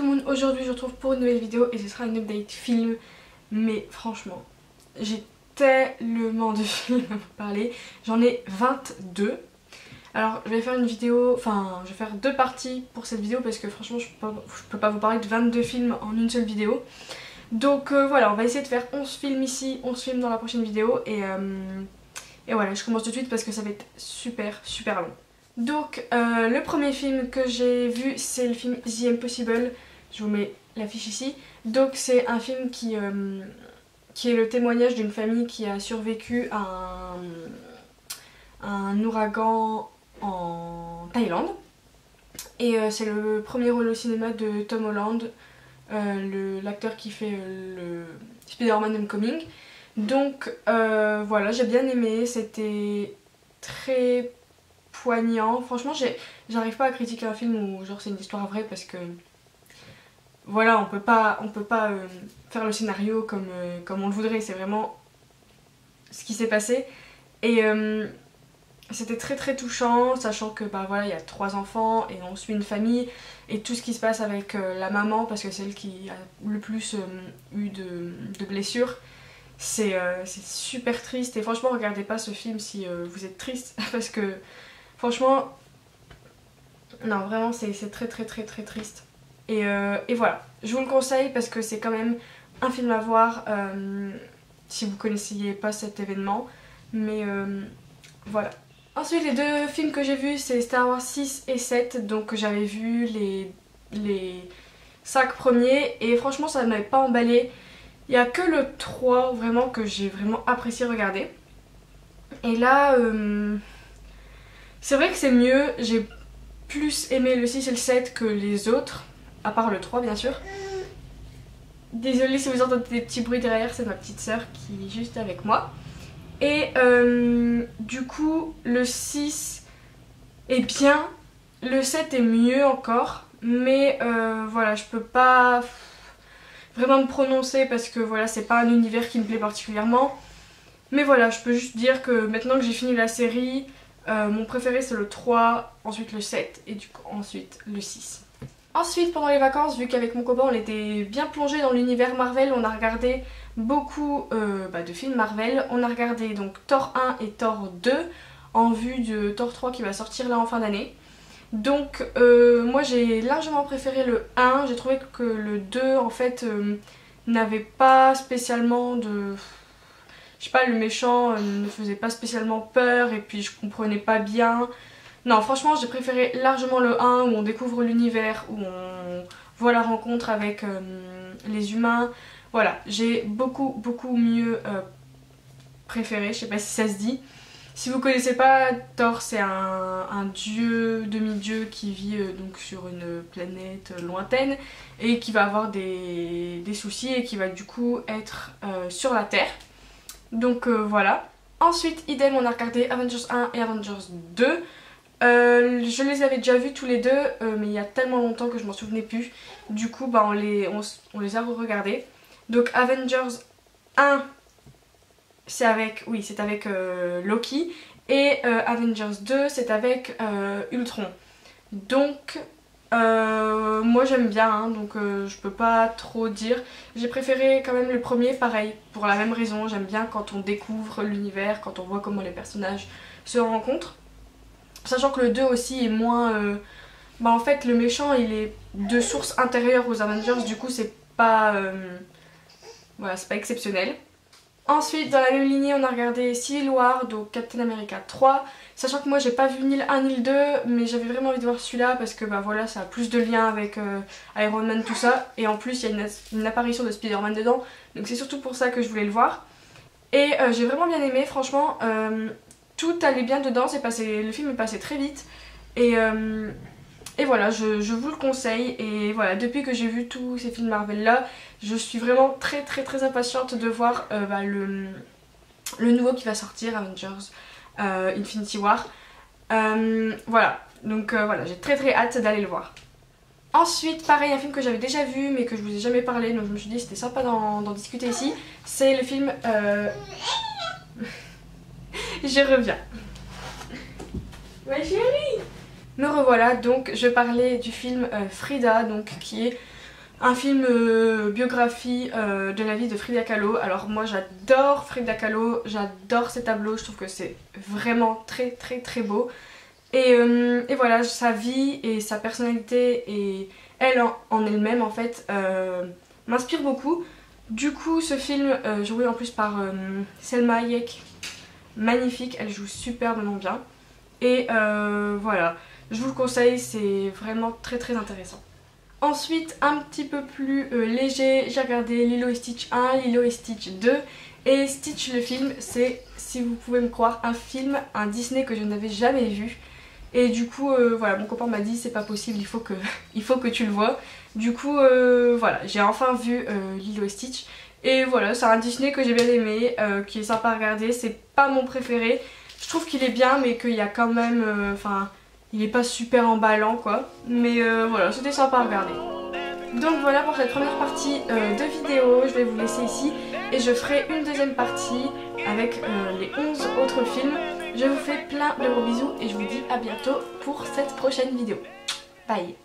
le monde, aujourd'hui je vous retrouve pour une nouvelle vidéo et ce sera une update film. Mais franchement, j'ai tellement de films à vous parler, j'en ai 22. Alors je vais faire une vidéo, enfin je vais faire deux parties pour cette vidéo parce que franchement je peux pas vous parler de 22 films en une seule vidéo. Donc voilà, on va essayer de faire 11 films ici, 11 films dans la prochaine vidéo et voilà, je commence tout de suite parce que ça va être super long. Donc le premier film que j'ai vu c'est le film The Impossible, je vous mets l'affiche ici. Donc c'est un film qui est le témoignage d'une famille qui a survécu à un ouragan en Thaïlande. Et c'est le premier rôle au cinéma de Tom Holland, l'acteur qui fait le Spider-Man Homecoming. Donc voilà, j'ai bien aimé, c'était très poignant. Franchement, j'arrive pas à critiquer un film où genre c'est une histoire vraie parce que voilà, on peut pas faire le scénario comme on le voudrait, c'est vraiment ce qui s'est passé. Et c'était très touchant, sachant que bah voilà, il y a 3 enfants et on suit une famille et tout ce qui se passe avec la maman parce que c'est elle qui a le plus eu de blessures. C'est super triste et franchement regardez pas ce film si vous êtes triste parce que franchement non vraiment c'est très triste. Et voilà, je vous le conseille parce que c'est quand même un film à voir si vous connaissiez pas cet événement. Mais voilà. Ensuite les deux films que j'ai vus c'est Star Wars 6 et 7. Donc j'avais vu les 5 premiers et franchement ça ne m'avait pas emballé. Il n'y a que le 3 vraiment que j'ai vraiment apprécié regarder. Et là c'est vrai que c'est mieux, j'ai plus aimé le 6 et le 7 que les autres. À part le 3 bien sûr. Désolée si vous entendez des petits bruits derrière, c'est ma petite sœur qui est juste avec moi. Et du coup le 6 est bien, le 7 est mieux encore. Mais voilà, je peux pas vraiment me prononcer parce que voilà, c'est pas un univers qui me plaît particulièrement. Mais voilà, je peux juste dire que maintenant que j'ai fini la série, mon préféré c'est le 3, ensuite le 7 et du coup ensuite le 6. Ensuite pendant les vacances, vu qu'avec mon copain on était bien plongé dans l'univers Marvel, on a regardé beaucoup de films Marvel. On a regardé donc Thor 1 et Thor 2 en vue de Thor 3 qui va sortir là en fin d'année. Donc moi j'ai largement préféré le 1, j'ai trouvé que le 2 en fait n'avait pas spécialement de... Je sais pas, le méchant ne faisait pas spécialement peur et puis je comprenais pas bien. Non franchement j'ai préféré largement le 1 où on découvre l'univers, où on voit la rencontre avec les humains. Voilà, j'ai beaucoup mieux préféré, je sais pas si ça se dit. Si vous connaissez pas, Thor c'est un dieu, demi-dieu qui vit donc sur une planète lointaine et qui va avoir des soucis et qui va du coup être sur la Terre. Donc voilà. Ensuite, idem, on a regardé Avengers 1 et Avengers 2. Je les avais déjà vus tous les deux, mais il y a tellement longtemps que je m'en souvenais plus. Du coup, bah, on les a re-regardés. Donc Avengers 1, c'est avec, oui, c'est avec Loki. Et Avengers 2, c'est avec Ultron. Donc moi j'aime bien, hein, donc je peux pas trop dire. J'ai préféré quand même le premier, pareil, pour la même raison. J'aime bien quand on découvre l'univers, quand on voit comment les personnages se rencontrent. Sachant que le 2 aussi est moins... bah en fait le méchant il est de source intérieure aux Avengers, du coup c'est pas... voilà, c'est pas exceptionnel. Ensuite dans la même lignée on a regardé Civil War, donc Captain America 3. Sachant que moi j'ai pas vu ni le 1 ni le 2, mais j'avais vraiment envie de voir celui-là parce que bah voilà, ça a plus de liens avec Iron Man, tout ça. Et en plus il y a une apparition de Spider-Man dedans, donc c'est surtout pour ça que je voulais le voir. Et j'ai vraiment bien aimé, franchement, tout allait bien dedans, le film est passé très vite. Et voilà, je vous le conseille. Et voilà, depuis que j'ai vu tous ces films Marvel là, je suis vraiment très impatiente de voir le nouveau qui va sortir, Avengers Infinity War. Voilà, donc voilà, j'ai très hâte d'aller le voir. Ensuite, pareil, un film que j'avais déjà vu mais que je vous ai jamais parlé, donc je me suis dit c'était sympa d'en discuter ici. C'est le film... Je reviens. Ma chérie! Me revoilà, donc je parlais du film Frida, donc qui est un film biographie de la vie de Frida Kahlo. Alors moi j'adore Frida Kahlo, j'adore ses tableaux, je trouve que c'est vraiment très beau. Et voilà, sa vie et sa personnalité et elle en elle-même en fait m'inspire beaucoup. Du coup ce film joué en plus par Selma Hayek, magnifique, elle joue superbement bien. Et voilà, je vous le conseille, c'est vraiment très intéressant. Ensuite, un petit peu plus léger, j'ai regardé Lilo et Stitch 1, Lilo et Stitch 2. Et Stitch le film, c'est, si vous pouvez me croire, un film, un Disney que je n'avais jamais vu. Et du coup, voilà, mon copain m'a dit c'est pas possible, il faut que tu le vois. Du coup, voilà, j'ai enfin vu Lilo et Stitch. Et voilà, c'est un Disney que j'ai bien aimé, qui est sympa à regarder. C'est pas mon préféré. Je trouve qu'il est bien, mais qu'il y a quand même... Enfin, il est pas super emballant, quoi. Mais voilà, c'était sympa à regarder. Donc voilà pour cette première partie de vidéo. Je vais vous laisser ici. Et je ferai une deuxième partie avec les 11 autres films. Je vous fais plein de gros bisous et je vous dis à bientôt pour cette prochaine vidéo. Bye!